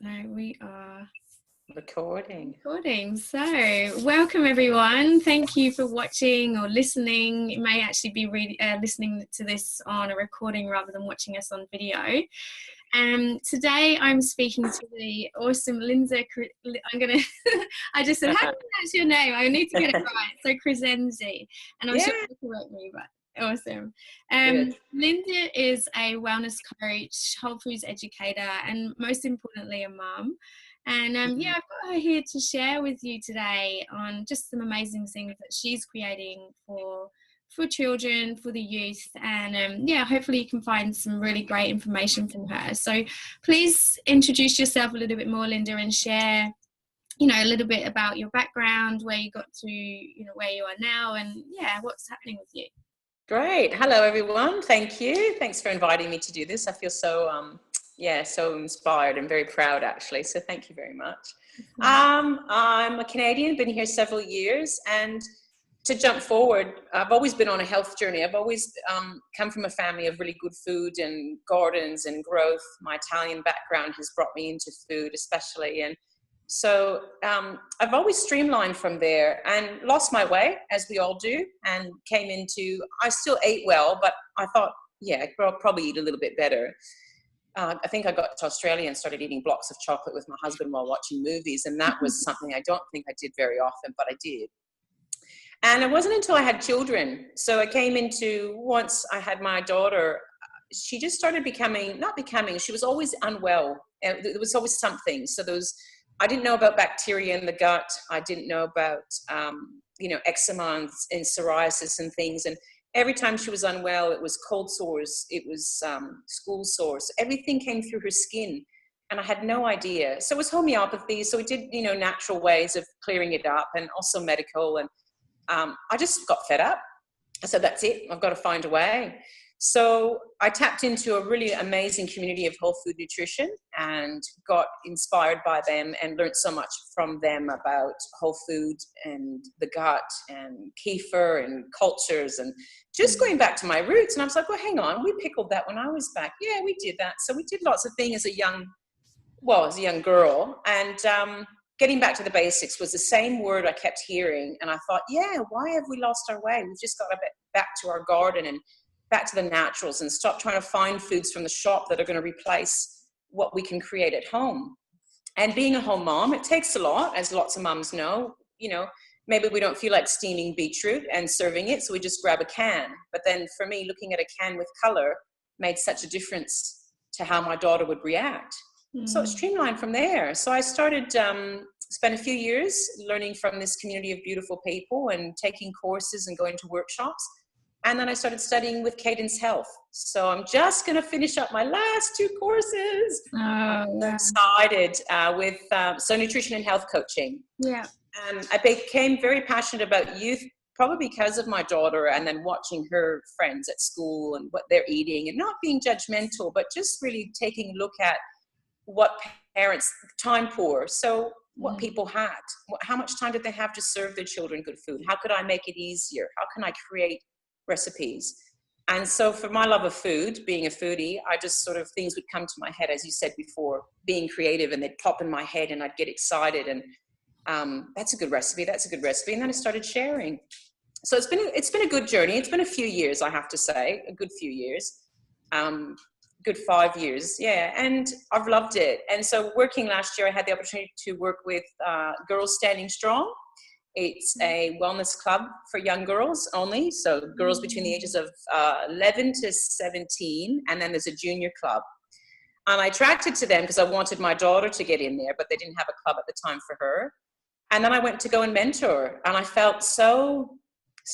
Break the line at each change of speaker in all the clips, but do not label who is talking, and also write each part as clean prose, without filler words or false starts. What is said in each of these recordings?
So we are
recording.
So welcome everyone. Thank you for watching or listening. You may actually be listening to this on a recording rather than watching us on video. Today I'm speaking to the awesome Linda. I just said, how do you pronounce your name? I need to get it right. So Crescenzi, and I'm sure you'll correct me, but awesome. Linda is a wellness coach, whole foods educator, and most importantly, a mum. And I've got her here to share with you today on just some amazing things that she's creating for children, for the youth, and hopefully you can find some really great information from her. So please introduce yourself a little bit more, Linda, and share a little bit about your background, where you got to, where you are now, and what's happening with you.
Great. Hello everyone. Thank you. Thanks for inviting me to do this. I feel so so inspired and very proud actually. So thank you very much. I'm a Canadian, been here several years, and to jump forward, I've always been on a health journey. I've always come from a family of really good food and gardens and growth. My Italian background has brought me into food especially. And so I've always streamlined from there and lost my way, as we all do, and I still ate well, but I thought, I'll probably eat a little bit better. I think I got to Australia and started eating blocks of chocolate with my husband while watching movies, and that was something I don't think I did very often, but I did. And it wasn't until I had children. So I came into, once I had my daughter, she just started she was always unwell. There was always something. So I didn't know about bacteria in the gut. I didn't know about, eczema and psoriasis and things. And every time she was unwell, it was cold sores. It was school sores. Everything came through her skin. And I had no idea. So it was homeopathy. So we did, natural ways of clearing it up, and also medical. And I just got fed up. I said, that's it. I've got to find a way. So I tapped into a really amazing community of whole food nutrition and got inspired by them and learned so much from them about whole food and the gut and kefir and cultures and just going back to my roots. And I was like, well, hang on, we pickled that when I was back. Yeah, we did that. So we did lots of things as a young girl. And getting back to the basics was the same word I kept hearing. And I thought, why have we lost our way? We've just got to get back to our garden and back to the naturals and stop trying to find foods from the shop that are going to replace what we can create at home. And being a home mom, it takes a lot, as lots of moms know. Maybe we don't feel like steaming beetroot and serving it, so we just grab a can. But then for me, looking at a can with color made such a difference to how my daughter would react. So it streamlined from there. So I started, spent a few years learning from this community of beautiful people and taking courses and going to workshops. And then I started studying with Cadence Health. So I'm just going to finish up my last 2 courses. I'm excited with nutrition and health coaching.
Yeah.
And I became very passionate about youth, probably because of my daughter, and then watching her friends at school and what they're eating, and not being judgmental, but just really taking a look at what parents, time poor. So what people had, how much time did they have to serve their children good food? How could I make it easier? How can I create recipes? And so for my love of food, being a foodie, I just sort of, things would come to my head, as you said before, being creative, and they'd pop in my head and I'd get excited and that's a good recipe. And then I started sharing. So it's been a good journey. It's been a few years, I have to say, a good few years, good 5 years. Yeah. And I've loved it. And so working last year, I had the opportunity to work with Girls Standing Strong. It's a wellness club for young girls only. So girls between the ages of 11 to 17. And then there's a junior club. And I attracted to them because I wanted my daughter to get in there, but they didn't have a club at the time for her. And then I went to go and mentor. And I felt so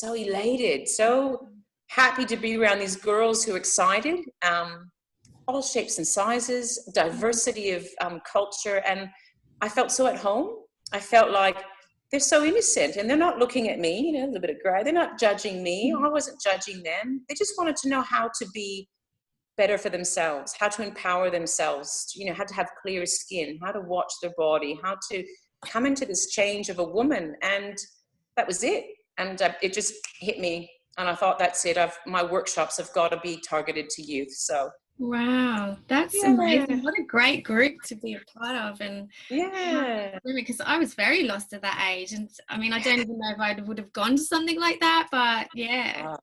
elated, so happy to be around these girls who are excited, all shapes and sizes, diversity of culture. And I felt so at home. I felt like they're so innocent and they're not looking at me, a little bit of gray. They're not judging me. I wasn't judging them. They just wanted to know how to be better for themselves, how to empower themselves, how to have clear skin, how to watch their body, how to come into this change of a woman. And that was it. And it just hit me. And I thought, that's it. My workshops have got to be targeted to youth. So
Wow, that's
Yeah.
amazing. What a great group to be a part of. And
Yeah.
because I was very lost at that age. And I mean, I don't even know if I would have gone to something like that, but yeah.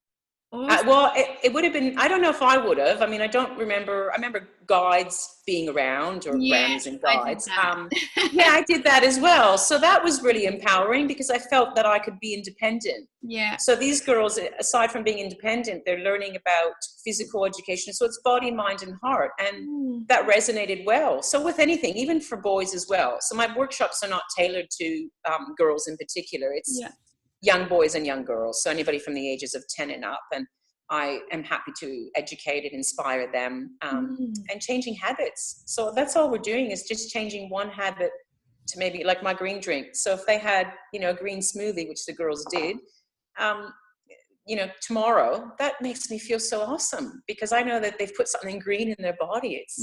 Awesome.
Well, it would have been, I don't know if I would have. I mean, I don't remember. I remember guides being around, or
Yeah,
grannies and
I did
guides.
that.
Yeah, I did that as well. So that was really empowering because I felt that I could be independent.
Yeah.
So these girls, aside from being independent, they're learning about physical education. So it's body, mind, and heart. And that resonated well. So with anything, even for boys as well. So my workshops are not tailored to girls in particular. It's young boys and young girls, so anybody from the ages of 10 and up. And I am happy to educate and inspire them, and changing habits. So that's all we're doing, is just changing one habit to maybe like my green drink. So if they had, a green smoothie, which the girls did, tomorrow, that makes me feel so awesome because I know that they've put something green in their body. It's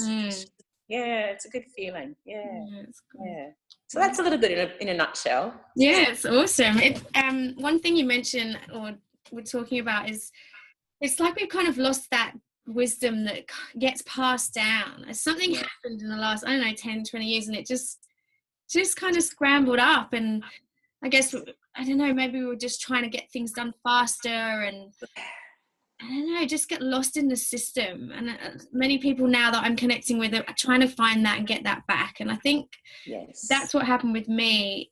it's a good feeling. Yeah. So that's a little bit in a nutshell.
Yeah, it's awesome. One thing you mentioned, or we're talking about, is it's like we've kind of lost that wisdom that gets passed down. As something happened in the last, I don't know, 10, 20 years, and it just kind of scrambled up. And I guess, I don't know, maybe we were just trying to get things done faster, and I don't know, just get lost in the system. And many people now that I'm connecting with are trying to find that and get that back. And I think that's what happened with me.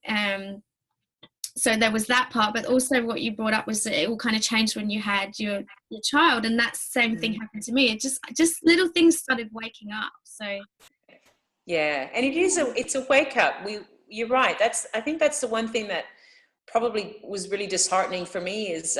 So there was that part, but also what you brought up was that it all kind of changed when you had your child, and that same thing happened to me. It just little things started waking up. So
and it's a wake up. You're right. I think that's the one thing that probably was really disheartening for me is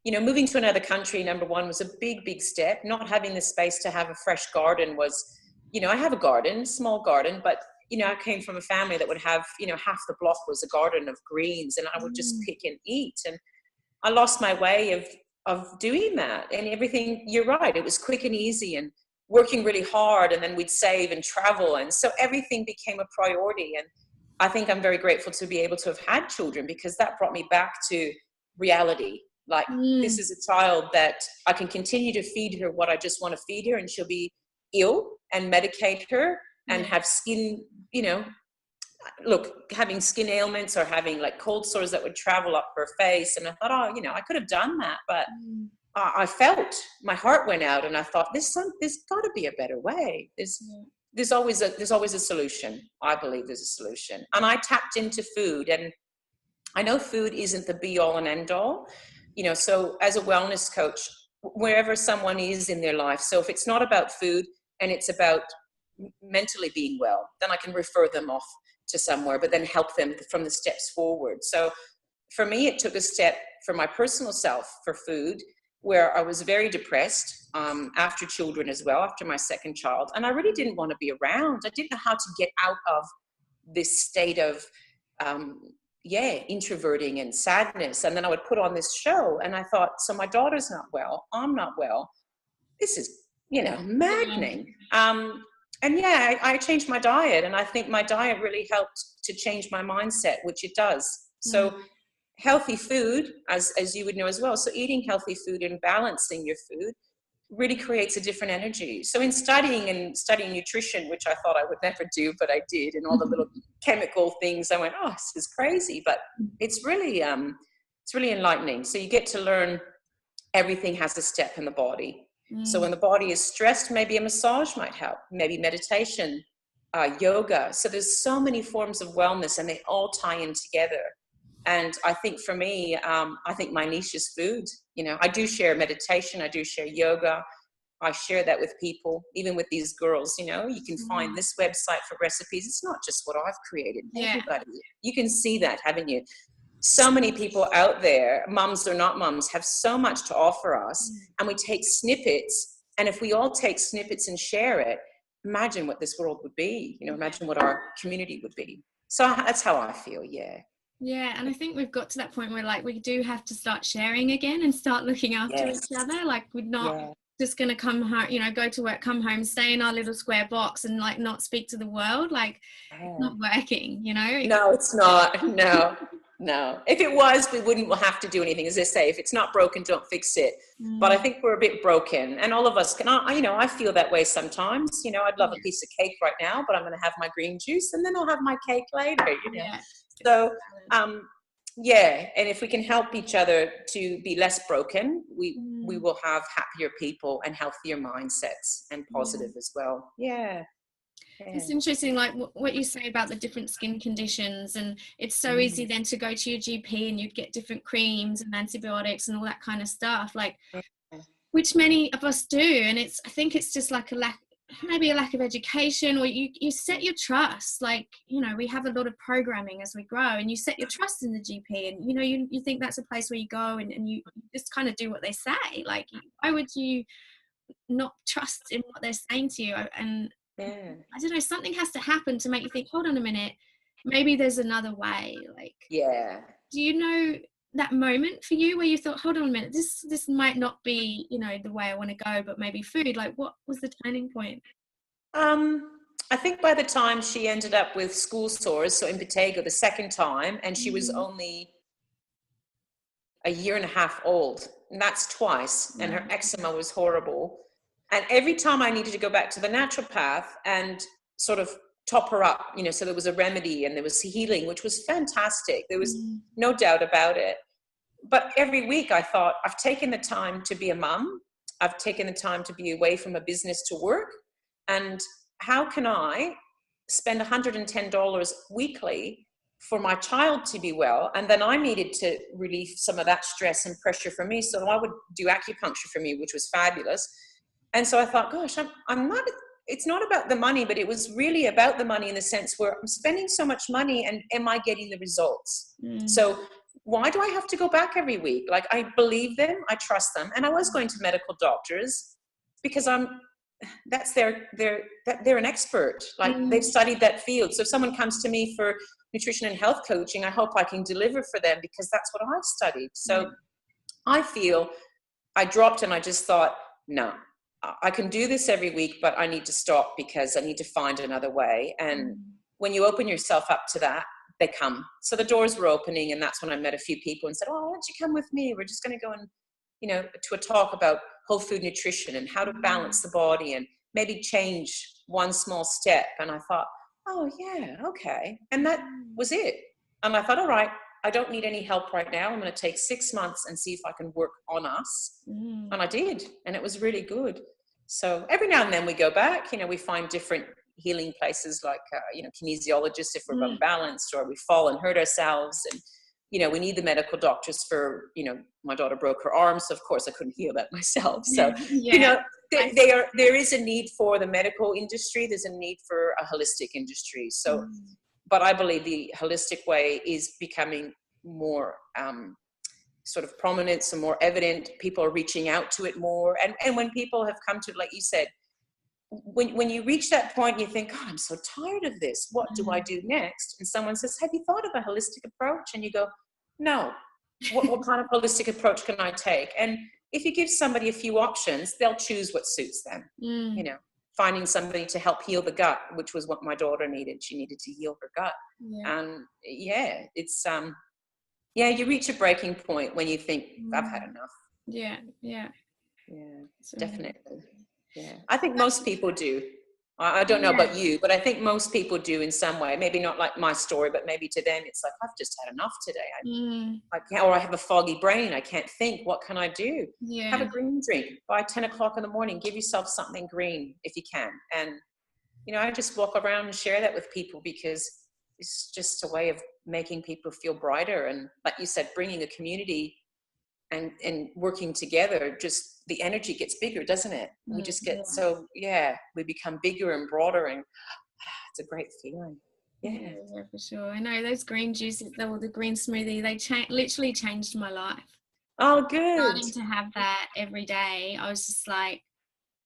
moving to another country. Number one was a big step. Not having the space to have a fresh garden was, I have a garden, small garden, but I came from a family that would have, half the block was a garden of greens, and I would just pick and eat. And I lost my way of doing that. And everything, you're right, it was quick and easy and working really hard, and then we'd save and travel. And so everything became a priority. And I think I'm very grateful to be able to have had children, because that brought me back to reality. Like, this is a child that I can continue to feed her what I just want to feed her, and she'll be ill and medicate her and have skin, having skin ailments or having like cold sores that would travel up her face. And I thought, I could have done that, but I felt my heart went out, and I thought, there's got to be a better way. There's always a solution. I believe there's a solution. And I tapped into food, and I know food isn't the be all and end all, so as a wellness coach, wherever someone is in their life, so if it's not about food and it's about mentally being well, then I can refer them off to somewhere, but then help them from the steps forward. So for me, it took a step for my personal self for food, where I was very depressed after children as well, after my second child. And I really didn't want to be around. I didn't know how to get out of this state of, introverting and sadness. And then I would put on this show, and I thought, so my daughter's not well, I'm not well. This is, maddening. I changed my diet, and I think my diet really helped to change my mindset, which it does. So healthy food, as you would know as well. So eating healthy food and balancing your food really creates a different energy. So in studying nutrition, which I thought I would never do, but I did, and all the little chemical things, I went, oh, this is crazy. But it's really enlightening. So you get to learn everything has a step in the body. So when the body is stressed, maybe a massage might help, maybe meditation, yoga. So there's so many forms of wellness, and they all tie in together. And I think for me, I think my niche is food. I do share meditation, I do share yoga. I share that with people, even with these girls. You can find this website for recipes. It's not just what I've created. Everybody, you can see that, haven't you? So many people out there, mums or not mums, have so much to offer us, and we take snippets. And if we all take snippets and share it, imagine what this world would be. Imagine what our community would be. So that's how I feel.
Yeah, and I think we've got to that point where, like, we do have to start sharing again and start looking after each other. Like, we're not just going to come home, go to work, come home, stay in our little square box and, like, not speak to the world. Like, it's not working,
No, it's not. No. No. If it was, we wouldn't have to do anything. As I say, if it's not broken, don't fix it. But I think we're a bit broken, and all of us can, I feel that way sometimes. I'd love a piece of cake right now, but I'm going to have my green juice and then I'll have my cake later,
Yeah.
So, yeah. And if we can help each other to be less broken, we will have happier people and healthier mindsets and positive as well. Yeah.
It's interesting, like what you say about the different skin conditions, and it's so easy then to go to your GP and you'd get different creams and antibiotics and all that kind of stuff, like which many of us do. And I think it's just like maybe a lack of education, or you set your trust, like, we have a lot of programming as we grow, and you set your trust in the GP, and you think that's a place where you go and you just kind of do what they say. Like, why would you not trust in what they're saying to you? And I don't know, something has to happen to make you think, hold on a minute, maybe there's another way. Like, do you know that moment for you where you thought, hold on a minute, this might not be, the way I want to go, but maybe food? Like, what was the turning point?
I think by the time she ended up with school sores, so impetigo the second time, and she was only a year and a half old, and that's twice, and her eczema was horrible. And every time I needed to go back to the naturopath and sort of top her up, so there was a remedy and there was healing, which was fantastic. There was no doubt about it. But every week I thought, I've taken the time to be a mum. I've taken the time to be away from a business to work. And how can I spend $110 weekly for my child to be well? And then I needed to relieve some of that stress and pressure for me. So I would do acupuncture for me, which was fabulous. And so I thought, gosh, I'm not, it's not about the money, but it was really about the money in the sense where I'm spending so much money, and am I getting the results? So why do I have to go back every week? Like, I believe them, I trust them. And I was going to medical doctors because they're an expert. Like, they've studied that field. So if someone comes to me for nutrition and health coaching, I hope I can deliver for them because that's what I've studied. So I feel I dropped and I just thought, no, I can do this every week, but I need to stop because I need to find another way. And when you open yourself up to that, they come. So the doors were opening, and that's when I met a few people and said, oh, why don't you come with me? We're just going to go and, to a talk about whole food nutrition and how to balance the body and maybe change one small step. And I thought, oh yeah, okay. And that was it. And I thought, all right, I don't need any help right now. I'm going to take 6 months and see if I can work on us. And I did. And it was really good. So every now and then we go back, we find different healing places like, kinesiologists if we're unbalanced or we fall and hurt ourselves. And, we need the medical doctors for, my daughter broke her arm. So of course I couldn't heal that myself. So, there is a need for the medical industry. There's a need for a holistic industry. So, but I believe the holistic way is becoming more sort of prominent, some more evident. People are reaching out to it more. And when people have come to, like you said, when you reach that point, you think, God, I'm so tired of this. What do I do next? And someone says, have you thought of a holistic approach? And you go, no. What kind of holistic approach can I take? And if you give somebody a few options, they'll choose what suits them. Finding somebody to help heal the gut, which was what my daughter needed. She needed to heal her gut. And it's you reach a breaking point when you think, I've had enough. Definitely. I think most people do. I don't know about you, but I think most people do in some way. Maybe not like my story, but maybe to them it's like, I've just had enough today. Or I have a foggy brain. I can't think. What can I do? Have a green drink by 10 o'clock in the morning. Give yourself something green if you can. And, I just walk around and share that with people because it's just a way of making people feel brighter. And like you said, bringing a community and working together, just the energy gets bigger, doesn't it? We just get we become bigger and broader, and it's a great feeling. Yeah,
for sure. I know those green juices, or the green smoothie, they literally changed my life.
Oh, good.
Starting to have that every day, I was just like,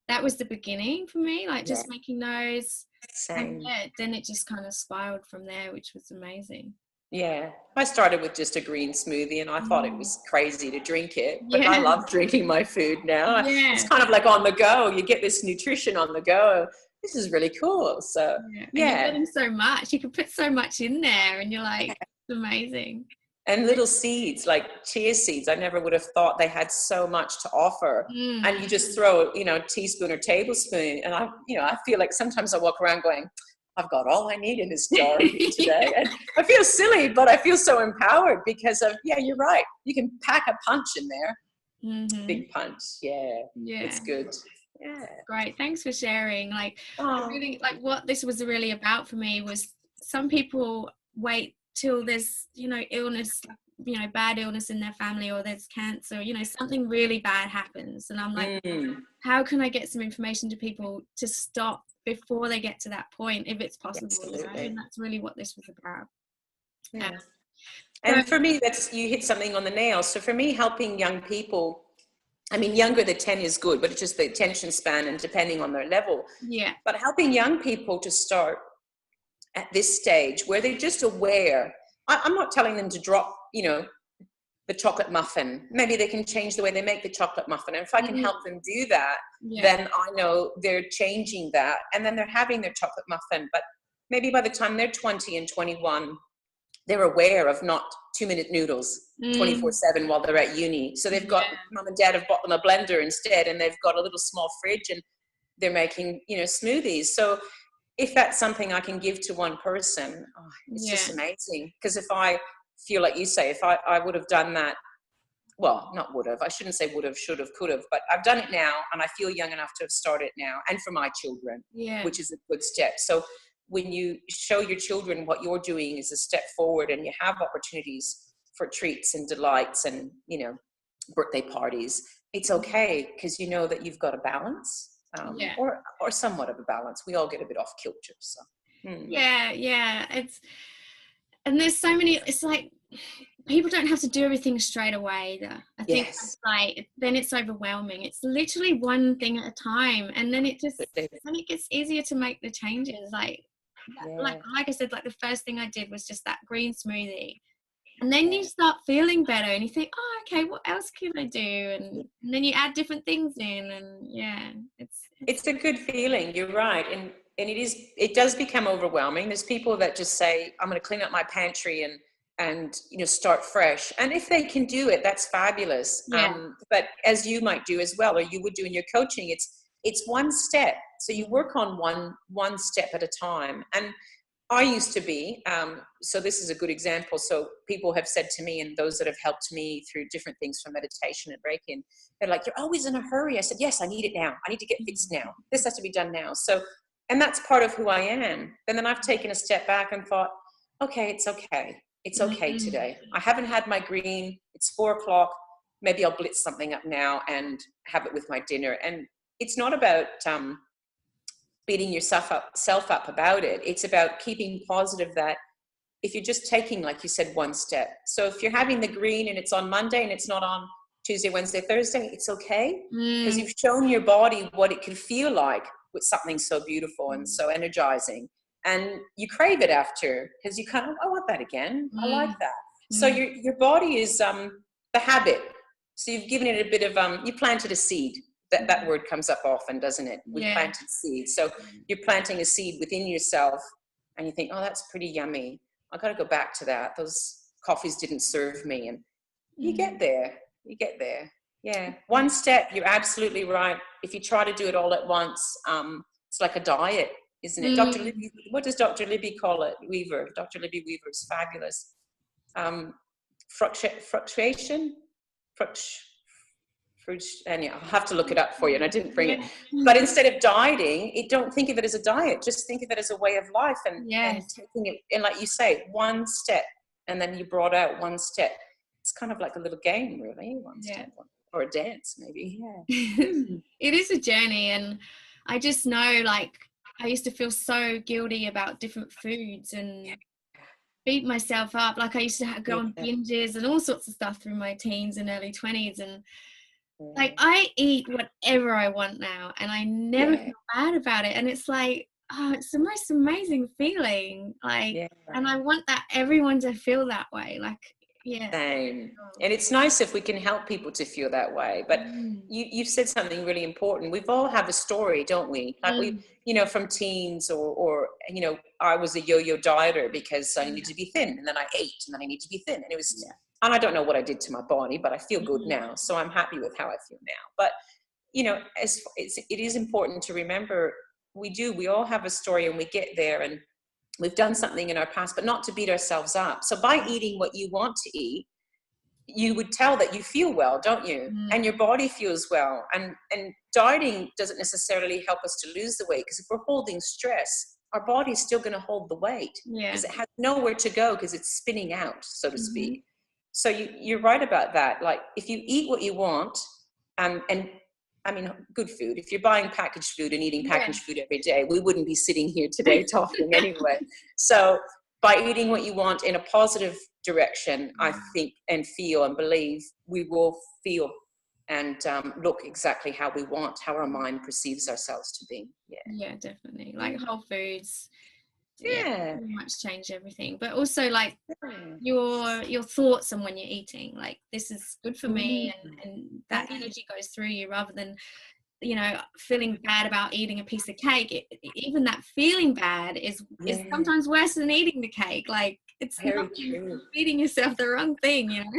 that was the beginning for me, like just making those.
Same.
And then it just kind of spiraled from there, which was amazing.
Yeah, I started with just a green smoothie and I thought it was crazy to drink it, but I love drinking my food now. It's kind of like on the go. You get this nutrition on the go. This is really cool. So,
and you're getting so much. You can put so much in there and you're like, it's amazing.
And little seeds like chia seeds, I never would have thought they had so much to offer. And you just throw, a teaspoon or tablespoon. And I feel like sometimes I walk around going, I've got all I need in this jar today. And I feel silly, but I feel so empowered because of, you're right. You can pack a punch in there. Big punch. Yeah. It's good. Yeah.
Great. Thanks for sharing. Like, really, like what this was really about for me was some people wait till there's, illness, bad illness in their family, or there's cancer, something really bad happens. And I'm like, how can I get some information to people to stop before they get to that point, if it's possible? And that's really what this was about.
Yeah. And for me, you hit something on the nail. So for me, helping young people, I mean, younger than 10 is good, but it's just the attention span and depending on their level.
Yeah.
But helping young people to start at this stage where they're just aware. I'm not telling them to drop, the chocolate muffin. Maybe they can change the way they make the chocolate muffin. And if I can help them do that, then I know they're changing that. And then they're having their chocolate muffin. But maybe by the time they're 20 and 21, they're aware of not 2-minute noodles 24/7 while they're at uni. So they've got, mum and dad have bought them a blender instead, and they've got a little small fridge and they're making, smoothies. So if that's something I can give to one person, it's just amazing. Because if I feel like you say, if I would have done that, well, not would have, I shouldn't say would have, should have, could have, but I've done it now and I feel young enough to have started now, and for my children, which is a good step. So when you show your children what you're doing is a step forward, and you have opportunities for treats and delights and, birthday parties, it's okay, because you know that you've got a balance. Or somewhat of a balance. We all get a bit off kilter. So
and there's so many. It's like people don't have to do everything straight away either. I think it's like, then it's overwhelming. It's literally one thing at a time, and then it gets easier to make the changes. Like I said, like the first thing I did was just that green smoothie. And then you start feeling better and you think, okay, what else can I do? And then you add different things in, and
it's a good feeling. You're right. And it does become overwhelming. There's people that just say, I'm going to clean up my pantry and start fresh. And if they can do it, that's fabulous. But as you might do as well, or you would do in your coaching, it's one step. So you work on one step at a time. And I used to be, so this is a good example. So people have said to me, and those that have helped me through different things from meditation and Reiki, they're like, you're always in a hurry. I said, yes, I need it now. I need to get fixed now. This has to be done now. So, and that's part of who I am. And then I've taken a step back and thought, okay, it's okay. It's okay today. I haven't had my green. It's 4:00. Maybe I'll blitz something up now and have it with my dinner. And it's not about, beating yourself up about it. It's about keeping positive, that if you're just taking, like you said, one step. So if you're having the green and it's on Monday and it's not on Tuesday, Wednesday, Thursday, it's okay, because you've shown your body what it can feel like with something so beautiful and so energizing, and you crave it after, because you kind of, I want that again. I like that. So your body is the habit. So you've given it a bit of you planted a seed. That word comes up often, doesn't it? We planted seeds. So you're planting a seed within yourself, and you think, oh, that's pretty yummy. I got to go back to that. Those coffees didn't serve me. And you get there. Yeah. One step. You're absolutely right. If you try to do it all at once, it's like a diet, isn't it? Dr. Libby, what does Dr. Libby call it? Weaver. Dr. Libby Weaver is fabulous. Fluctuation. And I'll have to look it up for you, and I didn't bring it. But instead of dieting, don't think of it as a diet. Just think of it as a way of life, and taking it, and like you say, one step, and then you brought out one step. It's kind of like a little game, really. One step, or a dance, maybe.
It is a journey, and I just know, like, I used to feel so guilty about different foods and beat myself up. Like I used to go on binges and all sorts of stuff through my teens and early 20s, and like I eat whatever I want now, and I never feel bad about it. And it's like, it's the most amazing feeling. Like, and I want that everyone to feel that way. Like, Yeah.
Same. And it's nice if we can help people to feel that way. But
Mm.
you've said something really important. We've all have a story, don't we? Like we, you know, from teens or, you know, I was a yo-yo dieter because I needed to be thin, and then I ate, and then I need to be thin. And it was, and I don't know what I did to my body, but I feel good now. So I'm happy with how I feel now. But, you know, it is important to remember we all have a story, and we get there, and we've done something in our past, but not to beat ourselves up. So by eating what you want to eat, you would tell that you feel well, don't you? And your body feels well. And dieting doesn't necessarily help us to lose the weight, because if we're holding stress, our body's still going to hold the weight because it has nowhere to go, because it's spinning out, so to speak. So you're right about that. Like if you eat what you want, and I mean, good food. If you're buying packaged food and eating packaged food every day, we wouldn't be sitting here today talking anyway. So by eating what you want in a positive direction, I think, and feel and believe, we will feel and look exactly how we want, how our mind perceives ourselves to be.
Yeah, definitely. Like whole foods.
Yeah.
Pretty much change everything. But also like your thoughts on when you're eating, like this is good for me, and that energy goes through you, rather than, you know, feeling bad about eating a piece of cake. Even that feeling bad is sometimes worse than eating the cake. Like it's
very
not
true.
feeding yourself the wrong thing, you know.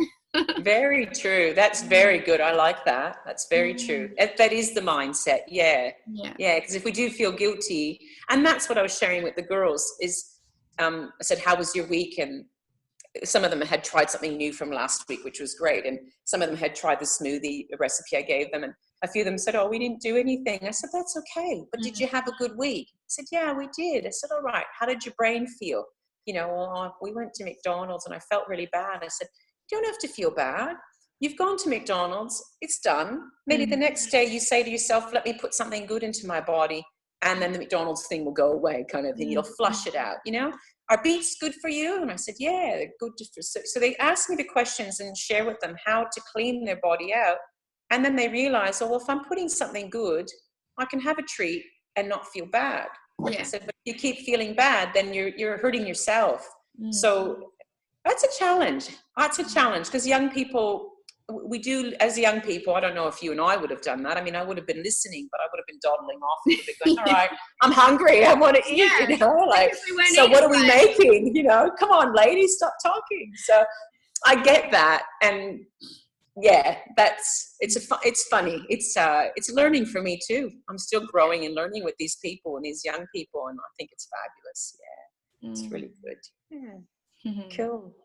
Very true. That's very good. I like that. That's very true. That is the mindset. Yeah. Because if we do feel guilty, and that's what I was sharing with the girls, is I said, how was your week? And some of them had tried something new from last week, which was great. And some of them had tried the smoothie recipe I gave them. And a few of them said, oh, we didn't do anything. I said, that's okay. But did you have a good week? I said, yeah, we did. I said, all right. How did your brain feel? You know, well, we went to McDonald's and I felt really bad. I said, you don't have to feel bad. You've gone to McDonald's. It's done. Maybe the next day you say to yourself, let me put something good into my body. And then the McDonald's thing will go away, kind of thing. You'll flush it out, you know? Are beets good for you? And I said, yeah, they're good. So they asked me the questions and share with them how to clean their body out. And then they realize, oh, well, if I'm putting something good, I can have a treat and not feel bad. I said, but if you keep feeling bad, then you're hurting yourself. So that's a challenge. That's a challenge, because young people, we do, as young people, I don't know if you and I would have done that. I mean, I would have been listening, but I would have been dawdling off a little bit, going, all right, I'm hungry, I want to eat, you know, like, so what are we making? You know, come on, ladies, stop talking. So I get that. And yeah, it's funny. It's learning for me too. I'm still growing and learning with these people and these young people, and I think it's fabulous. Yeah, it's really good. Yeah. Cool.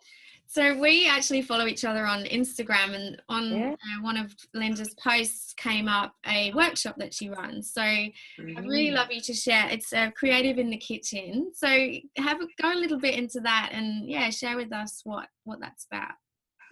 So we actually follow each other on Instagram, and on one of Linda's posts came up a workshop that she runs. So I'd really love you to share. It's Creative in the Kitchen. So go a little bit into that, and share with us what that's about.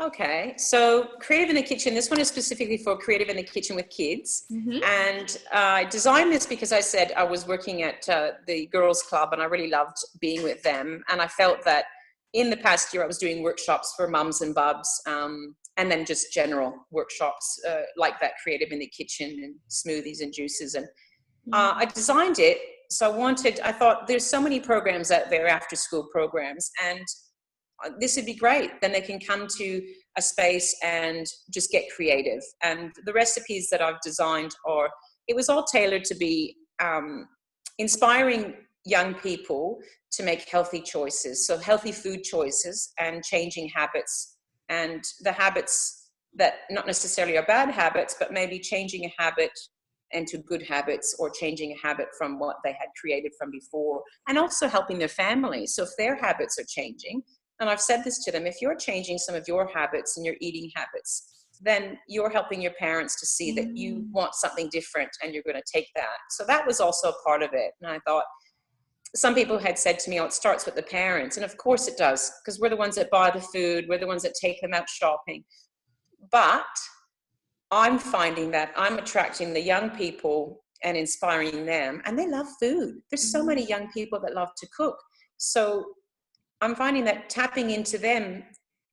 Okay, so Creative in the Kitchen, this one is specifically for Creative in the Kitchen with kids. And I designed this because I said I was working at the girls club, and I really loved being with them. And I felt that in the past year I was doing workshops for mums and bubs, and then just general workshops like that, Creative in the Kitchen and smoothies and juices. And I designed it. So I thought there's so many programs out there, after school programs, and this would be great. Then they can come to a space and just get creative. And the recipes that I've designed it was all tailored to be inspiring young people to make healthy choices. So healthy food choices and changing habits, and the habits that not necessarily are bad habits, but maybe changing a habit into good habits, or changing a habit from what they had created from before, and also helping their families. So if their habits are changing, and I've said this to them, if you're changing some of your habits and your eating habits, then you're helping your parents to see that you want something different, and you're going to take that. So that was also a part of it. And I thought, some people had said to me, oh, it starts with the parents. And of course it does, because we're the ones that buy the food. We're the ones that take them out shopping. But I'm finding that I'm attracting the young people and inspiring them, and they love food. There's so many young people that love to cook. So I'm finding that tapping into them,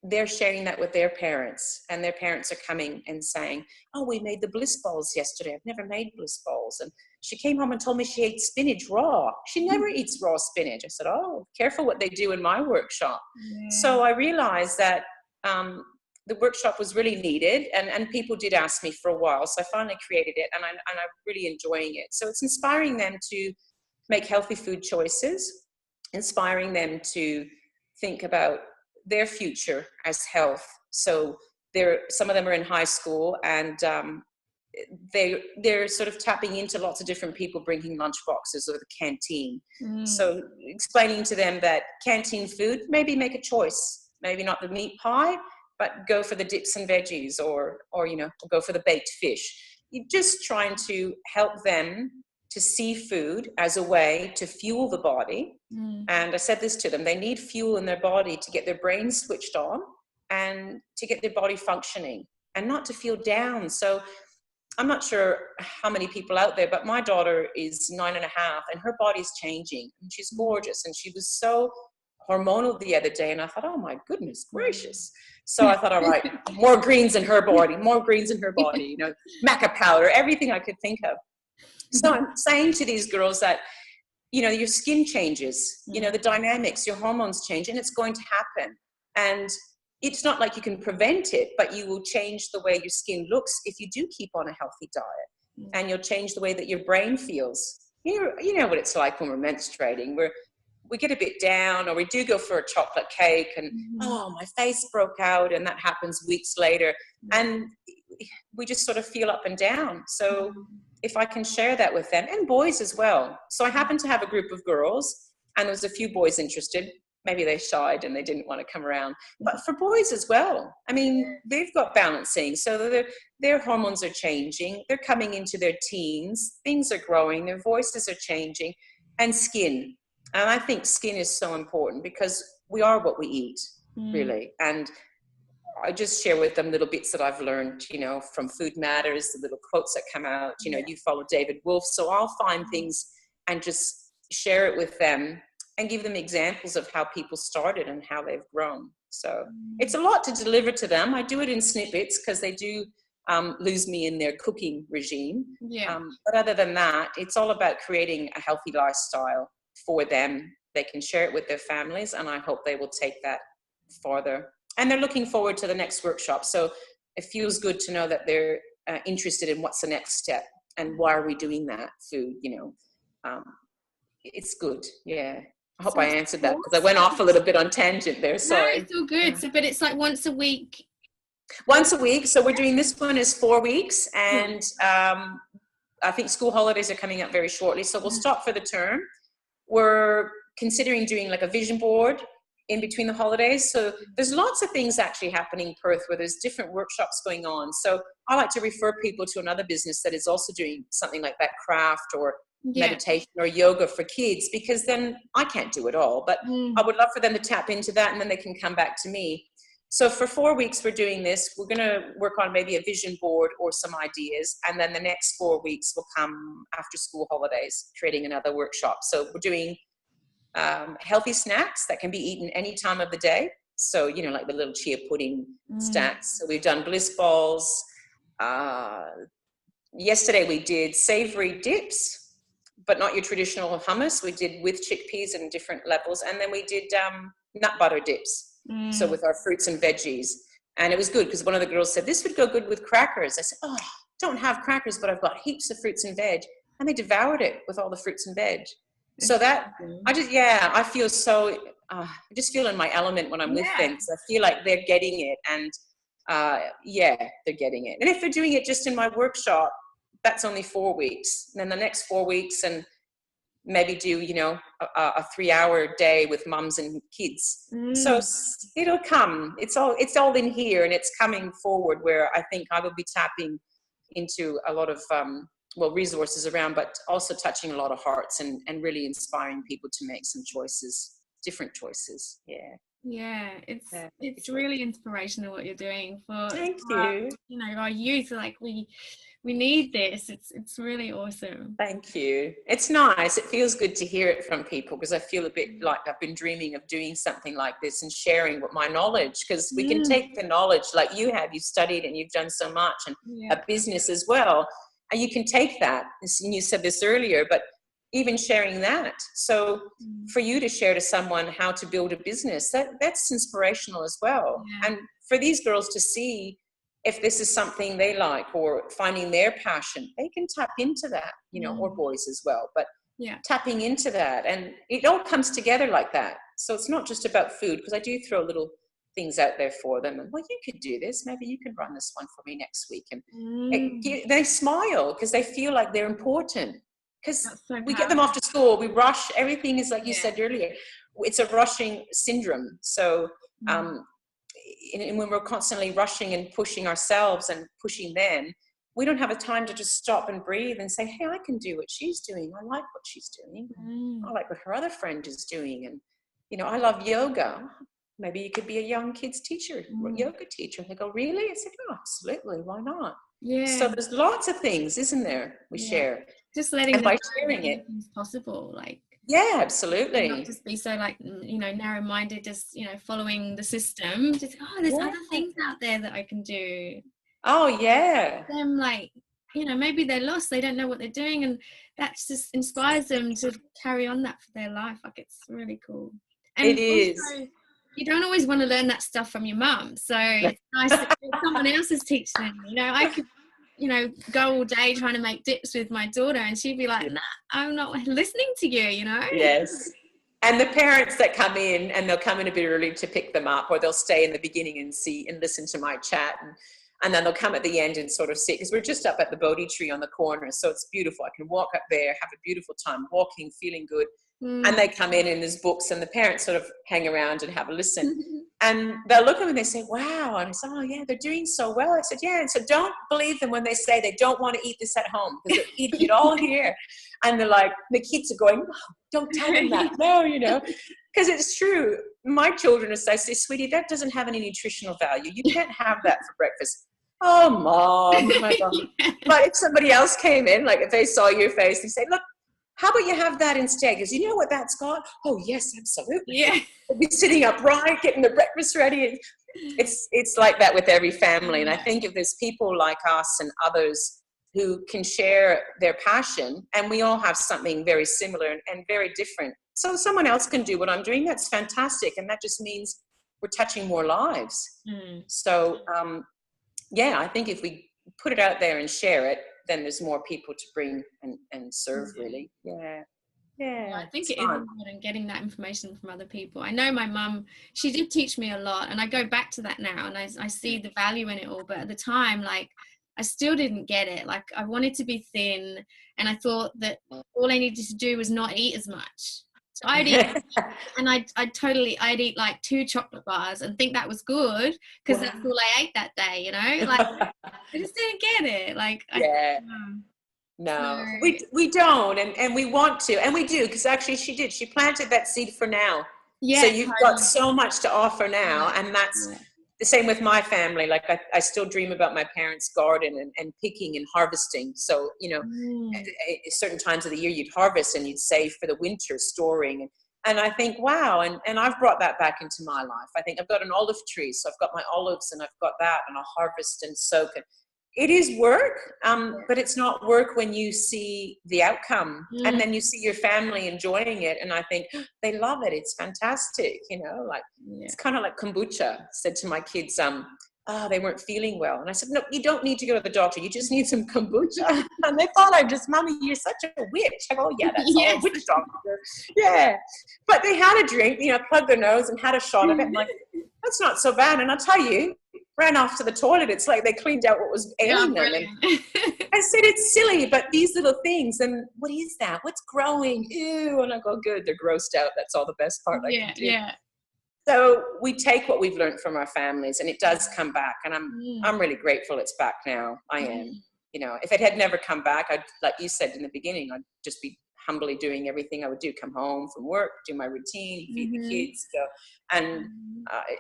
they're sharing that with their parents, and their parents are coming and saying, oh, we made the bliss bowls yesterday. I've never made bliss bowls. And she came home and told me she ate spinach raw. She never eats raw spinach. I said, oh, careful what they do in my workshop. So I realized that the workshop was really needed, and people did ask me for a while. So I finally created it, and I'm really enjoying it. So it's inspiring them to make healthy food choices, inspiring them to think about their future as health. So some of them are in high school, and they're sort of tapping into lots of different people bringing lunch boxes or the canteen. So explaining to them that canteen food, maybe make a choice, maybe not the meat pie, but go for the dips and veggies, or go for the baked fish. You're just trying to help them to see food as a way to fuel the body. And I said this to them, they need fuel in their body to get their brain switched on and to get their body functioning and not to feel down. So I'm not sure how many people out there, but my daughter is 9.5 and her body's changing, and she's gorgeous. And she was so hormonal the other day, and I thought, oh my goodness gracious. So I thought, all right, more greens in her body, maca powder, everything I could think of. So I'm saying to these girls that, your skin changes, the dynamics, your hormones change, and it's going to happen. And it's not like you can prevent it, but you will change the way your skin looks if you do keep on a healthy diet. And you'll change the way that your brain feels. You know what it's like when we're menstruating. We get a bit down, or we do go for a chocolate cake, and oh, my face broke out, and that happens weeks later. And we just sort of feel up and down. So if I can share that with them, and boys as well. So I happen to have a group of girls, and there was a few boys interested. Maybe they shied and they didn't want to come around. But for boys as well, I mean, they've got balancing. So their hormones are changing. They're coming into their teens. Things are growing. Their voices are changing. And skin. And I think skin is so important because we are what we eat, really. And I just share with them little bits that I've learned, from Food Matters, the little quotes that come out. You follow David Wolf. So I'll find things and just share it with them and give them examples of how people started and how they've grown. So it's a lot to deliver to them. I do it in snippets because they do lose me in their cooking regime. But other than that, it's all about creating a healthy lifestyle for them. They can share it with their families, and I hope they will take that farther. And they're looking forward to the next workshop. So it feels good to know that they're interested in what's the next step and why are we doing that food, it's good. Yeah. I hope I answered that because I went off a little bit on tangent there. Sorry.
No, it's all good. So, but it's like once a week.
Once a week. So we're doing this one is 4 weeks, and I think school holidays are coming up very shortly. So we'll stop for the term. We're considering doing like a vision board in between the holidays. So there's lots of things actually happening in Perth where there's different workshops going on. So I like to refer people to another business that is also doing something like that, craft or meditation or yoga for kids, because then I can't do it all, but I would love for them to tap into that, and then they can come back to me. So for 4 weeks we're doing this. We're going to work on maybe a vision board or some ideas, and then the next 4 weeks will come after school holidays, creating another workshop. So we're doing healthy snacks that can be eaten any time of the day. So like the little chia pudding snacks. So we've done bliss balls. Yesterday we did savory dips, but not your traditional hummus. We did with chickpeas in different levels. And then we did nut butter dips. So with our fruits and veggies. And it was good because one of the girls said, this would go good with crackers. I said, oh, don't have crackers, but I've got heaps of fruits and veg. And they devoured it with all the fruits and veg. So that, I feel so, I just feel in my element when I'm with them. So I feel like they're getting it. And they're getting it. And if they're doing it just in my workshop, that's only 4 weeks. And then the next 4 weeks, and maybe do, a 3-hour day with mums and kids. So it'll come. It's all in here, and it's coming forward where I think I will be tapping into a lot of, resources around, but also touching a lot of hearts and really inspiring people to make some choices, different choices.
Yeah, it's really inspirational what you're doing for
Thank you.
Our youth. Like we need this. It's really awesome.
Thank you. It's nice. It feels good to hear it from people because I feel a bit like I've been dreaming of doing something like this and sharing what my knowledge, because we can take the knowledge like you have, you've studied and you've done so much, and a business as well. And you can take that, and you said this earlier, but even sharing that. So for you to share to someone how to build a business, that's inspirational as well.
Yeah.
And for these girls to see if this is something they like or finding their passion, they can tap into that, you know, or boys as well, but tapping into that. And it all comes together like that. So it's not just about food, because I do throw little things out there for them. And, well, you could do this. Maybe you can run this one for me next week. And they smile because they feel like they're important. Because we get them off to school, we rush. Everything is like you said earlier. It's a rushing syndrome. So and when we're constantly rushing and pushing ourselves and pushing them, we don't have a time to just stop and breathe and say, hey, I can do what she's doing. I like what she's doing. I like what her other friend is doing. And, you know, I love yoga. Maybe you could be a young kids teacher, yoga teacher. And they go, really? I said, oh, absolutely. Why not?
Yeah.
So there's lots of things, isn't there? We share.
Just letting them know that anything's possible. Like,
yeah, absolutely.
Not just be so, like, you know, narrow-minded, just, you know, following the system. Just, there's other things out there that I can do.
Oh, yeah.
Them, like, you know, maybe they're lost, they don't know what they're doing, and that just inspires them to carry on that for their life. Like, it's really cool. And
it is.
Also, you don't always want to learn that stuff from your mum, so it's nice that someone else is teaching them. You know, I could, you know, go all day trying to make dips with my daughter, and she'd be like, nah, I'm not listening to you, you know?
Yes. And the parents that come in, and they'll come in a bit early to pick them up, or they'll stay in the beginning and see and listen to my chat, and then they'll come at the end and sort of sit, because we're just up at the Bodhi tree on the corner, so it's beautiful. I can walk up there, have a beautiful time walking, feeling good. And they come in and there's books, and the parents sort of hang around and have a listen. And they'll look at me and they say, wow. And I said, oh, yeah, they're doing so well. I said, yeah. And so don't believe them when they say they don't want to eat this at home, because they're eating it all here. And they're like, the kids are going, oh, don't tell them that. No, you know, because it's true. My children, as I say, sweetie, that doesn't have any nutritional value. You can't have that for breakfast. Oh, Mom. Oh, my God. But if somebody else came in, like if they saw your face, they say, look, how about you have that instead? Because you know what that's got? Oh, yes, absolutely.
Yeah.
They'll be sitting upright, getting the breakfast ready. It's like that with every family. And I think if there's people like us and others who can share their passion, and we all have something very similar and very different. So someone else can do what I'm doing. That's fantastic. And that just means we're touching more lives. So, yeah, I think if we put it out there and share it, then there's more people to bring and serve, really. Yeah,
I think it is important getting that information from other people. I know my mum, she did teach me a lot, and I go back to that now, and I see the value in it all. But at the time, like, I still didn't get it. Like, I wanted to be thin, and I thought that all I needed to do was not eat as much. So I'd eat, and I'd eat like 2 chocolate bars and think that was good, because that's all I ate that day, you know? Like, I just didn't get it. Like,
no, we don't, and we want to, and we do, because actually she planted that seed for now. Yeah. So you've got so much to offer now, and that's the same with my family. Like, I still dream about my parents' garden and picking and harvesting. So, you know, at certain times of the year you'd harvest and you'd save for the winter, storing. And I think, wow, and I've brought that back into my life. I think I've got an olive tree, so I've got my olives, and I've got that, and I'll harvest and soak it. It is work, but it's not work when you see the outcome, and then you see your family enjoying it, and I think they love it. It's fantastic, you know. Like, it's kind of like kombucha. I said to my kids, they weren't feeling well, and I said, no, you don't need to go to the doctor. You just need some kombucha. And they thought I'm just, Mommy, you're such a witch. I go, oh, yeah, that's all a witch doctor. Yeah, but they had a drink, you know, plugged their nose and had a shot of it. I'm like, that's not so bad. And I'll tell you, ran off to the toilet. It's like they cleaned out what was ailing them. And I said, it's silly, but these little things, and what is that? What's growing? Ew. And I go, good, they're grossed out. That's all the best part I can do. Yeah. So we take what we've learned from our families, and it does come back. And I'm really grateful it's back now. I am. You know, if it had never come back, I'd, like you said in the beginning, I'd just be humbly doing everything I would do, come home from work, do my routine, feed the kids, go. And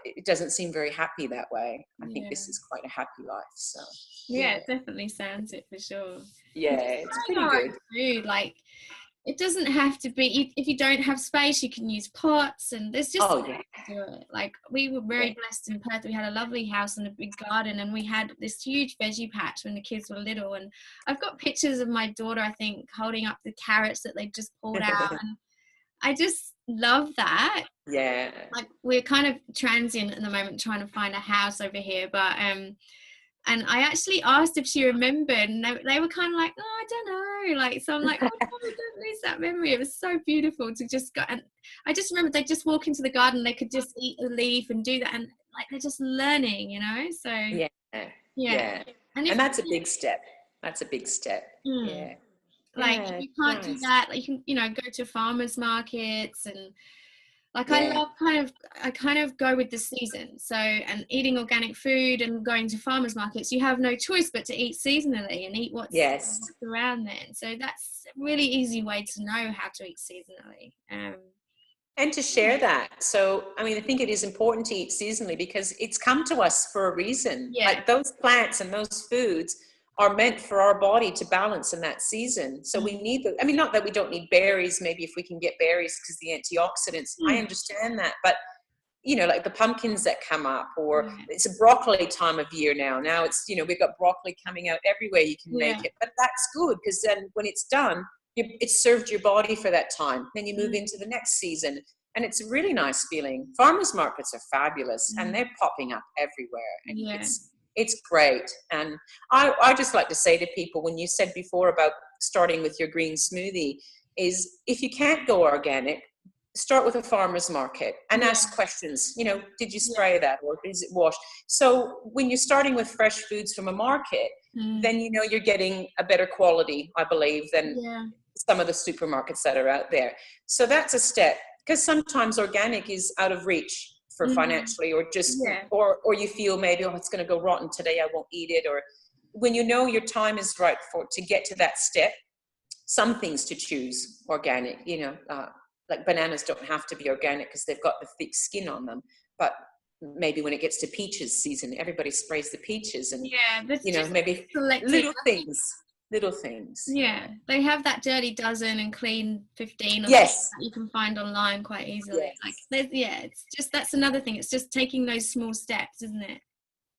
it doesn't seem very happy that way. I think this is quite a happy life. So
it definitely sounds it, for sure.
Yeah, it's pretty good.
Food, like, it doesn't have to be, if you don't have space, you can use pots, and there's just
Oh, yeah.
to do it. Like, we were very blessed in Perth. We had a lovely house and a big garden, and we had this huge veggie patch when the kids were little. And I've got pictures of my daughter, I think, holding up the carrots that they just pulled out. And I just love that.
Yeah.
Like, we're kind of transient at the moment, trying to find a house over here, but and I actually asked if she remembered, and they were kind of like, oh, I don't know. Like, so I'm like, oh, no, don't lose that memory. It was so beautiful to just go. And I just remember they'd just walk into the garden, they could just eat a leaf and do that. And like, they're just learning, you know? So, yeah.
And that's a big step. That's a big step. Yeah.
Like, if you can't do that, like, you can, you know, go to farmers markets, and like, I kind of go with the season. So, and eating organic food and going to farmers markets, you have no choice but to eat seasonally and eat what's around then. So that's a really easy way to know how to eat seasonally.
And to share that. So, I mean, I think it is important to eat seasonally because it's come to us for a reason.
Yeah.
Like, those plants and those foods are meant for our body to balance in that season. So we need I mean, not that we don't need berries, maybe if we can get berries because the antioxidants, I understand that. But, you know, like the pumpkins that come up, or it's a broccoli time of year now. Now it's, you know, we've got broccoli coming out everywhere you can make it. But that's good, because then when it's done, it's served your body for that time. Then you move into the next season. And it's a really nice feeling. Farmers markets are fabulous, and they're popping up everywhere. And it's great. And I just like to say to people, when you said before about starting with your green smoothie, is if you can't go organic, start with a farmer's market and ask questions. You know, did you spray that, or is it washed? So when you're starting with fresh foods from a market, then you know you're getting a better quality, I believe, than some of the supermarkets that are out there. So that's a step, because sometimes organic is out of reach for financially, or just or you feel maybe, oh, it's going to go rotten today, I won't eat it. Or when you know your time is right to get to that step, some things to choose organic, you know, like bananas don't have to be organic because they've got the thick skin on them, but maybe when it gets to peaches season, everybody sprays the peaches, and you know, maybe little things.
Yeah, they have that Dirty Dozen and Clean 15 that you can find online quite easily. Like, it's just, that's another thing. It's just taking those small steps, isn't it?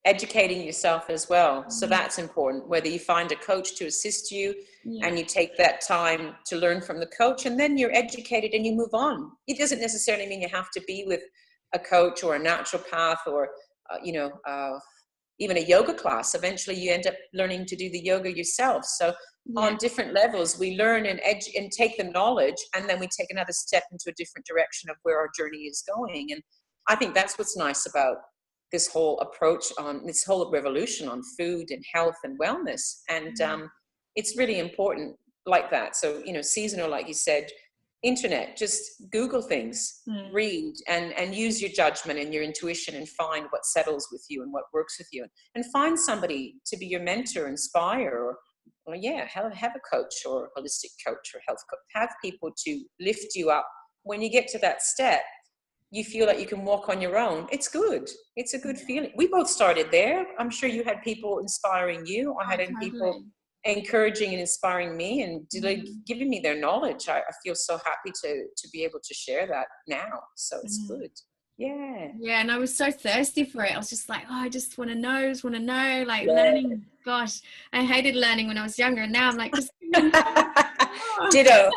Educating yourself as well. So that's important, whether you find a coach to assist you and you take that time to learn from the coach, and then you're educated and you move on. It doesn't necessarily mean you have to be with a coach or a naturopath or, even a yoga class. Eventually you end up learning to do the yoga yourself. So on different levels, we learn and take the knowledge, and then we take another step into a different direction of where our journey is going. And I think that's what's nice about this whole approach on this whole revolution on food and health and wellness. And it's really important like that. So, you know, seasonal, like you said, internet, just Google things, read, and use your judgment and your intuition, and find what settles with you and what works with you, and find somebody to be your mentor, inspire, or have a coach or a holistic coach or health coach. Have people to lift you up. When you get to that step, you feel like you can walk on your own. It's good. It's a good feeling. We both started there. I'm sure you had people inspiring you. I had people encouraging and inspiring me, and giving me their knowledge. I feel so happy to be able to share that now. So it's good. Yeah,
and I was so thirsty for it. I was just like, oh, I just want to know, like learning. Gosh, I hated learning when I was younger, and now I'm like, just
ditto.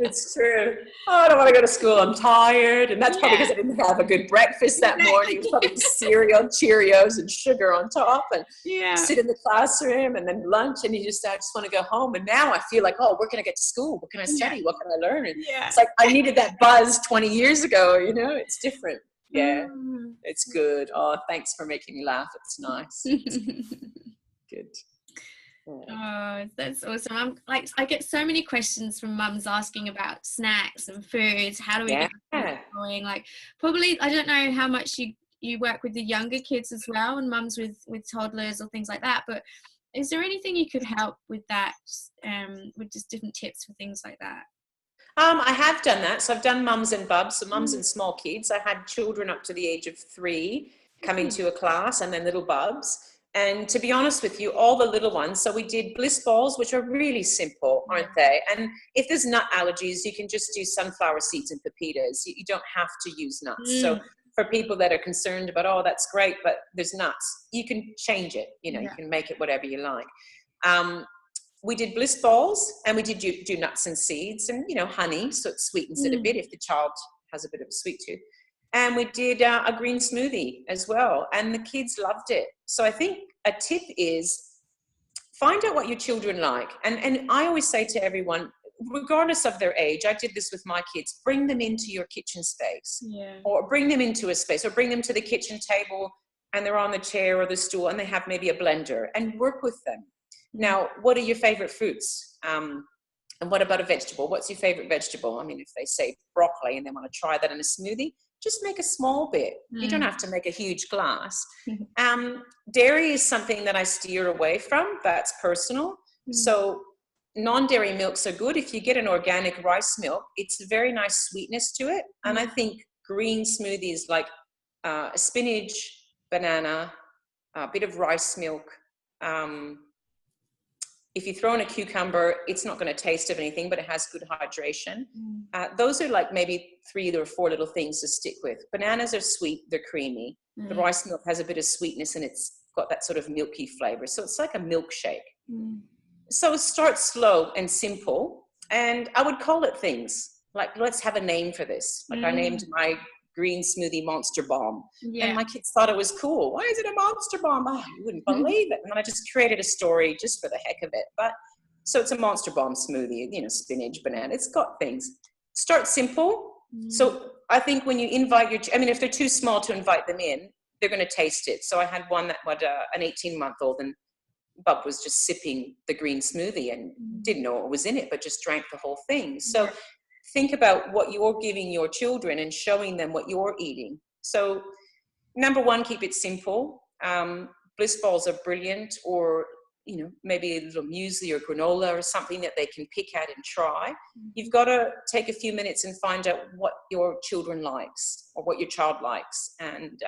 It's true. Oh, I don't want to go to school, I'm tired. And that's probably because I didn't have a good breakfast that morning. It was probably cereal, Cheerios, and sugar on top, and sit in the classroom, and then lunch, and I just want to go home. And now I feel like, oh, where can I get to school? What can I study? What can I learn? And it's like I needed that buzz 20 years ago, you know. It's different. It's good. Oh, thanks for making me laugh. It's nice. Good.
Oh, that's awesome. I get so many questions from mums asking about snacks and foods. How do we get going? Like, probably, I don't know how much you work with the younger kids as well, and mums with toddlers or things like that, but is there anything you could help with that, with just different tips for things like that?
I have done that. So I've done mums and bubs, so mums and small kids. I had children up to the age of 3 coming to a class, and then little bubs. And to be honest with you, all the little ones, so we did bliss balls, which are really simple, aren't they? And if there's nut allergies, you can just do sunflower seeds and pepitas. You don't have to use nuts. So for people that are concerned about, oh, that's great, but there's nuts, you can change it. You know, you can make it whatever you like. We did bliss balls, and we did do nuts and seeds and, you know, honey, so it sweetens it a bit if the child has a bit of a sweet tooth. And we did a green smoothie as well, and the kids loved it. So I think a tip is find out what your children like. And I always say to everyone, regardless of their age, I did this with my kids, bring them into your kitchen space, or bring them into a space, or bring them to the kitchen table and they're on the chair or the stool and they have maybe a blender, and work with them. Now, what are your favorite fruits? And what about a vegetable? What's your favorite vegetable? I mean, if they say broccoli and they want to try that in a smoothie, just make a small bit. You don't have to make a huge glass. Dairy is something that I steer away from. That's personal. So non-dairy milks are good. If you get an organic rice milk, it's a very nice sweetness to it. And I think green smoothies like spinach, banana, a bit of rice milk. If you throw in a cucumber, it's not going to taste of anything, but it has good hydration. Those are like maybe 3 or 4 little things to stick with. Bananas are sweet, they're creamy. The rice milk has a bit of sweetness and it's got that sort of milky flavor. So it's like a milkshake. So start slow and simple. And I would call it things like, let's have a name for this. Like I named my green smoothie Monster Bomb. And my kids thought it was cool. Why is it a Monster Bomb? Oh, you wouldn't believe it. And I just created a story just for the heck of it. But so it's a Monster Bomb smoothie, you know, spinach, banana, it's got things. Start simple. So I think when you invite your, I mean, if they're too small to invite them in, they're going to taste it. So I had one that had an 18-month-old, and Bub was just sipping the green smoothie and didn't know what was in it, but just drank the whole thing. So think about what you're giving your children and showing them what you're eating. So number one, keep it simple. Bliss balls are brilliant, or, you know, maybe a little muesli or granola or something that they can pick at and try. You've got to take a few minutes and find out what your children likes or what your child likes, and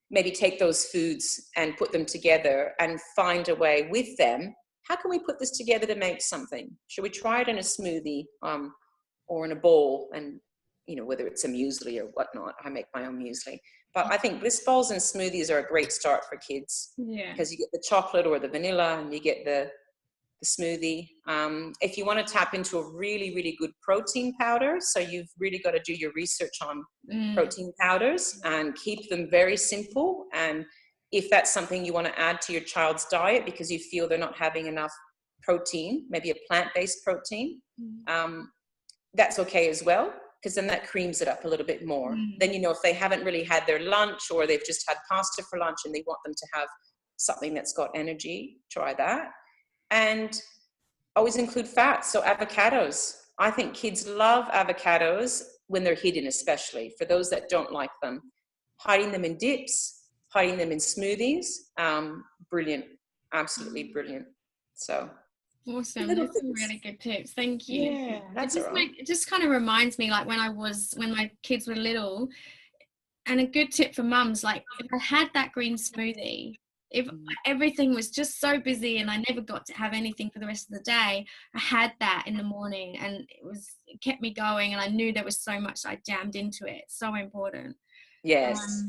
maybe take those foods and put them together and find a way with them. How can we put this together to make something? Should we try it in a smoothie or in a bowl? And, you know, whether it's a muesli or whatnot, I make my own muesli. But I think bliss balls and smoothies are a great start for kids, because you get the chocolate or the vanilla and you get the smoothie. If you want to tap into a really, really good protein powder, so you've really got to do your research on protein powders and keep them very simple. And if that's something you want to add to your child's diet because you feel they're not having enough protein, maybe a plant-based protein, that's okay as well, because then that creams it up a little bit more. Then, you know, if they haven't really had their lunch, or they've just had pasta for lunch and they want them to have something that's got energy, try that. And always include fats. So avocados. I think kids love avocados when they're hidden, especially for those that don't like them. Hiding them in dips, hiding them in smoothies. Brilliant. Absolutely brilliant. So
awesome. That's some really good tips. Thank you.
Yeah, that's
it just kind of reminds me, like when my kids were little, and a good tip for mums, like if I had that green smoothie, if everything was just so busy and I never got to have anything for the rest of the day, I had that in the morning, and it kept me going, and I knew there was so much I jammed into it. It's so important.
Yes.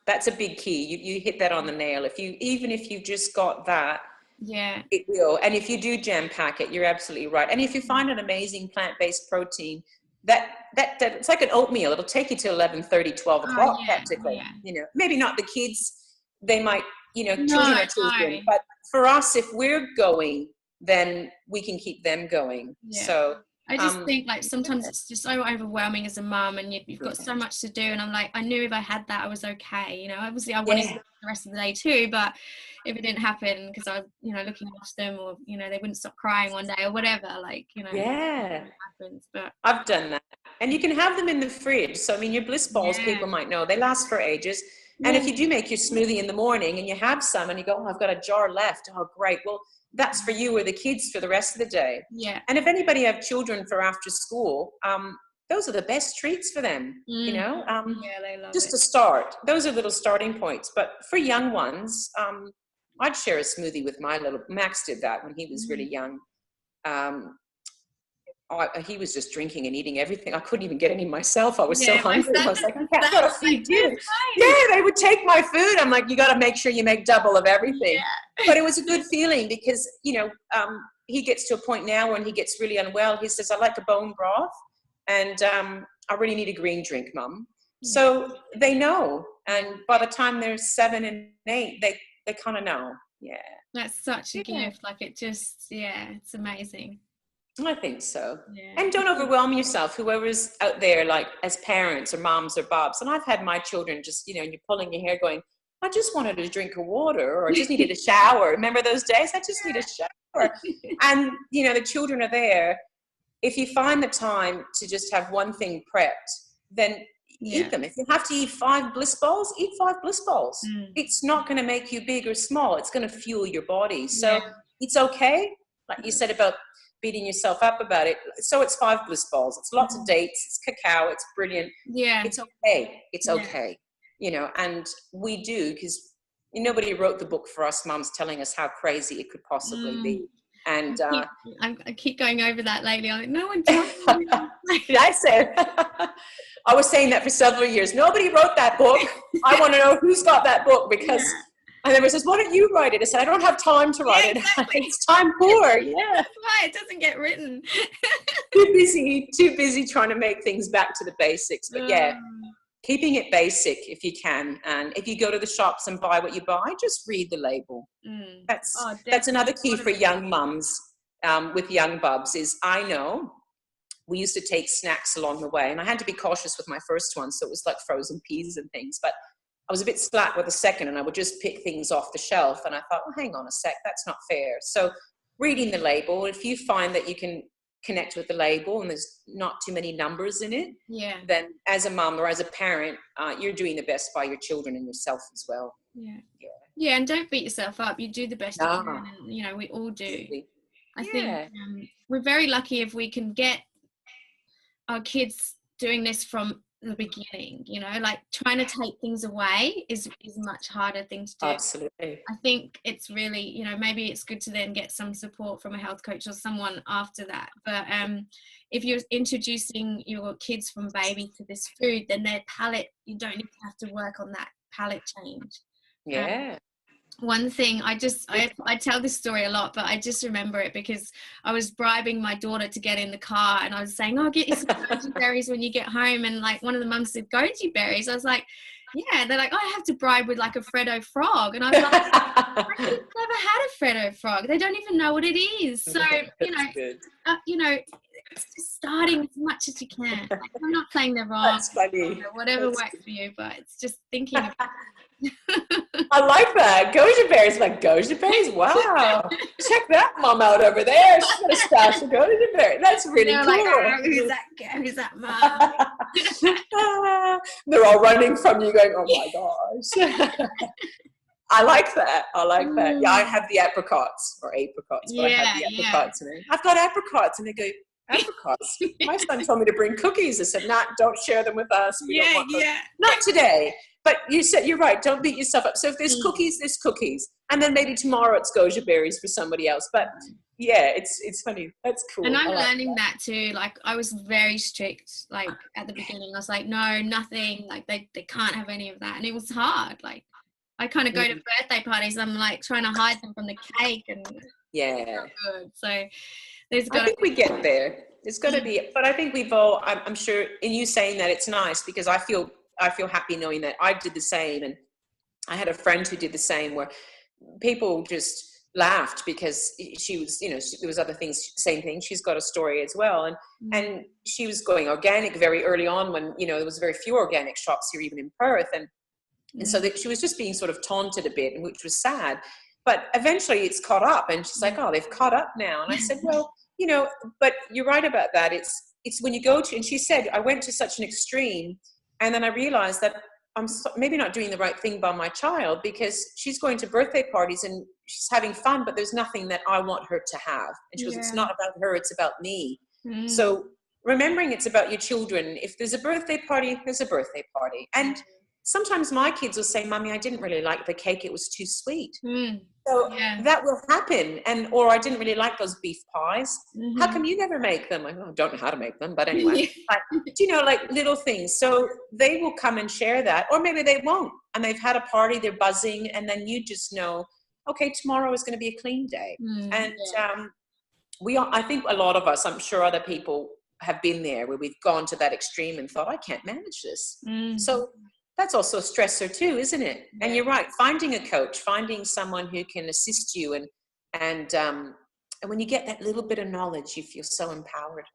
That's a big key. You hit that on the nail. Even if you've just got that, it will. And if you do jam pack it, you're absolutely right. And if you find an amazing plant-based protein, that it's like an oatmeal. It'll take you to 11:30, 12 o'clock practically. You know, maybe not the kids. They might, you know, children are children. But for us, if we're going, then we can keep them going. So
I just think, like, sometimes it's just so overwhelming as a mum, and you've got so much to do, and I'm like, I knew if I had that I was okay, you know. Obviously I wanted to the rest of the day too, but if it didn't happen because I was, you know, looking after them, or, you know, they wouldn't stop crying one day or whatever, like, you know, it happens. But I've
done that. And you can have them in the fridge. So I mean, your bliss balls, people might know, they last for ages. And if you do make your smoothie in the morning and you have some and you go, oh, I've got a jar left, oh great, well, that's for you or the kids for the rest of the day. And if anybody have children for after school, those are the best treats for them, you know.
Yeah, they love
Just
it.
to start, those are little starting points. But for young ones, I'd share a smoothie with my little, Max did that when he was really young. He was just drinking and eating everything. I couldn't even get any myself. I was so hungry. I was like, I can't, gotta feed you. Yeah, they would take my food. I'm like, you got to make sure you make double of everything. Yeah. But it was a good feeling because, you know, he gets to a point now when he gets really unwell. He says, I like a bone broth and I really need a green drink, Mum. Yeah. So they know. And by the time they're 7 and 8, they kind of know. Yeah.
That's such a gift. Like it just, it's amazing.
I think so. Yeah. And don't overwhelm yourself, whoever's out there, like as parents or moms or bobs. And I've had my children just, you know, and you're pulling your hair going, I just wanted a drink of water or I just needed a shower. Remember those days? I just need a shower. And, you know, the children are there. If you find the time to just have one thing prepped, then eat them. If you have to eat 5 bliss balls, eat 5 bliss balls. It's not going to make you big or small. It's going to fuel your body. So it's okay. Like you said about beating yourself up about it. So it's 5 bliss balls. It's lots of dates. It's cacao. It's brilliant. Yeah. It's okay. It's okay. You know, and we do because nobody wrote the book for us moms telling us how crazy it could possibly be. And
I keep going over that lately. I'm like, no one told me.
I said, I was saying that for several years. Nobody wrote that book. I want to know who's got that book because and everyone says, why don't you write it? I said, I don't have time to write it. It's time poor. Yeah.
That's why it doesn't get written.
too busy trying to make things back to the basics. But keeping it basic if you can. And if you go to the shops and buy what you buy, just read the label. That's another key for young mums with young bubs is I know we used to take snacks along the way. And I had to be cautious with my first one. So it was like frozen peas and things. But I was a bit slack with the second and I would just pick things off the shelf. And I thought, well, hang on a sec, that's not fair. So reading the label, if you find that you can connect with the label and there's not too many numbers in it, then as a mum or as a parent, you're doing the best by your children and yourself as well.
Yeah, and don't beat yourself up. You do the best you can, and you know we all do. I think we're very lucky if we can get our kids doing this from the beginning, you know, like trying to take things away is a much harder thing to do.
Absolutely.
I think it's really, you know, maybe it's good to then get some support from a health coach or someone after that. But if you're introducing your kids from baby to this food, then their palate, you don't need to have to work on that palate change. One thing I tell this story a lot, but I just remember it because I was bribing my daughter to get in the car and I was saying, oh, get you some goji berries when you get home. And like one of the mums said, goji berries. I was like, yeah. They're like, oh, I have to bribe with like a Freddo frog. And I was like, I've never had a Freddo frog. They don't even know what it is. So, you know, it's just starting as much as you can. Like, I'm not saying they're wrong.
That's funny.
You know, whatever works for you, but it's just thinking of
I like that. Goji berries, like goji berries. Wow. Check that mom out over there. She's got a stash of goji berries. That's really cool.
Like, oh, who's that mom?
They're all running from you going, oh my gosh. I like that. Yeah, I have the apricots or apricots, but I have the apricots. And I've got apricots. And they go, apricots? My son told me to bring cookies. I said, don't share them with us. We don't want those. Not today. But you said, you're right, don't beat yourself up. So if there's cookies, there's cookies. And then maybe tomorrow it's goji berries for somebody else. But yeah, it's funny. That's cool.
And I'm learning that too. Like I was very strict, like at the beginning. I was like, no, nothing. Like they can't have any of that. And it was hard. Like I kind of go to birthday parties. I'm like trying to hide them from the cake. And it's not good. So I
think we get there. It's got to be. But I think we've all, I'm sure, in you saying that, it's nice because I feel happy knowing that I did the same. And I had a friend who did the same where people just laughed because she was, you know, there was other things, same thing. She's got a story as well. And she was going organic very early on when, you know, there was very few organic shops here, even in Perth. And so that she was just being sort of taunted a bit, which was sad. But eventually it's caught up and she's like, oh, they've caught up now. And I said, well, you know, but you're right about that. It's when you go to, and she said, I went to such an extreme. And then I realized that I'm maybe not doing the right thing by my child because she's going to birthday parties and she's having fun, but there's nothing that I want her to have. And she goes, it's not about her, it's about me. So remembering it's about your children. If there's a birthday party, there's a birthday party. And sometimes my kids will say, Mummy, I didn't really like the cake. It was too sweet. So that will happen. Or I didn't really like those beef pies. How come you never make them? I don't know how to make them, but anyway, like little things. So they will come and share that, or maybe they won't. And they've had a party, they're buzzing. And then you just know, okay, tomorrow is going to be a clean day. I think a lot of us, I'm sure other people have been there where we've gone to that extreme and thought, I can't manage this. So that's also a stressor too, isn't it? And you're right, finding a coach, finding someone who can assist you, and when you get that little bit of knowledge, you feel so empowered.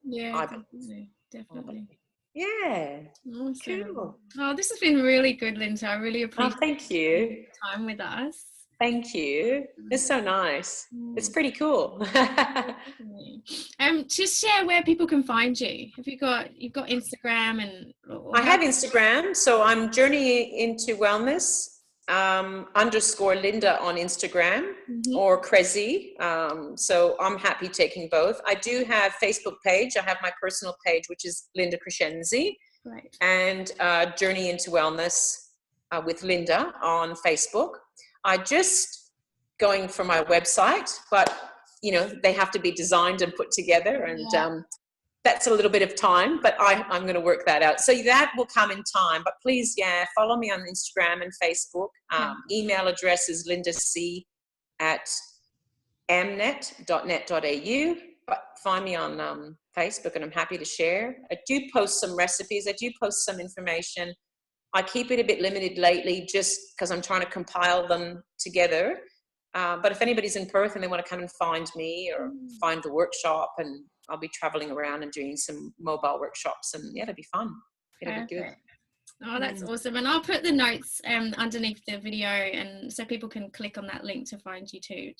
Definitely.
Yeah.
Awesome.
Cool.
Oh, this has been really good, Linda. I really appreciate
thank you.
your time with us.
Thank you. It's so nice. It's pretty cool.
Just share where people can find you. You've got Instagram and
I have Instagram, so I'm Journey into Wellness _ Linda on Instagram, or Crescenzi. So I'm happy taking both. I do have Facebook page. I have my personal page, which is Linda Crescenzi, and Journey into Wellness with Linda on Facebook. I just going for my website, but they have to be designed and put together, and that's a little bit of time, but I'm going to work that out. So that will come in time, but please, follow me on Instagram and Facebook. Email address is lindac@mnet.net.au, but find me on Facebook, and I'm happy to share. I do post some recipes. I do post some information. I keep it a bit limited lately just because I'm trying to compile them together. But if anybody's in Perth and they want to come and find me or find the workshop, and I'll be traveling around and doing some mobile workshops, and it'll be fun. It'll be good.
Oh, that's awesome. And I'll put the notes underneath the video, and so people can click on that link to find you too.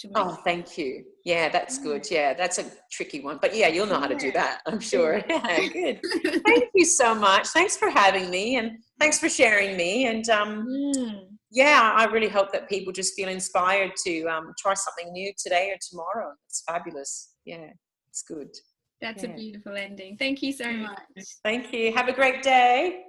Thank you. Yeah, that's good. Yeah, that's a tricky one. But you'll know how to do that, I'm sure. Yeah, good. Thank you so much. Thanks for having me, and thanks for sharing me. And I really hope that people just feel inspired to try something new today or tomorrow. It's fabulous. Yeah, it's good.
That's a beautiful ending. Thank you so much.
Thank you. Have a great day.